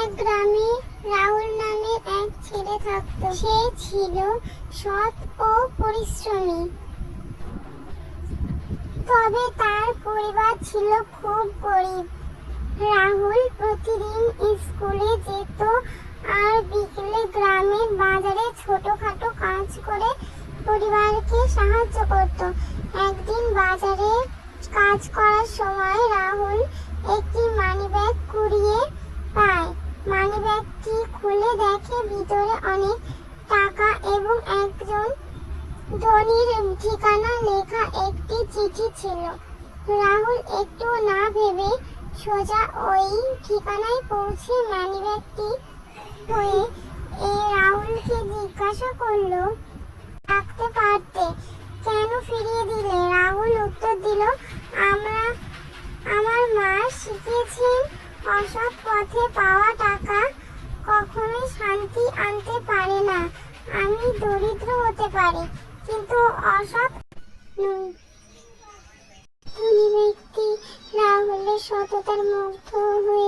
এক গ্রামে রাহুল নামে এক ছেলে থাকতো। সে ছিল সৎ ও পরিশ্রমী, তবে তার পরিবার ছিল খুব গরিব। রাহুল প্রতিদিন স্কুলে যেত আর বিকেলে গ্রামের বাজারে ছোটখাটো কাজ করে পরিবারকে সাহায্য করত। একদিন বাজারে কাজ করার সময় রাহুল একটি মানিব্যাগ কুড়িয়ে পায়। মানিব্যাগটি খুলে দেখে ভিতরে অনেক টাকা এবং একজন ধনীর ঠিকানা লেখা একটি চিঠি ছিল। রাহুল একটু না ভেবে সোজা ওই ঠিকানায় পৌঁছে মানিব্যাগটি হয়ে রাহুলকে জিজ্ঞাসা করলো, রাখতে পারতে, কেন ফিরিয়ে দিলে? রাহুল উত্তর দিল, আমার মা শিখিয়েছেন অসৎ পথে পাওয়া টাকা কখনোই শান্তি আনতে পারে না। আমি দরিদ্র হতে পারি, কিন্তু অসৎ নই। ধনী ব্যক্তি রাহুলের সততার মুগ্ধ হয়ে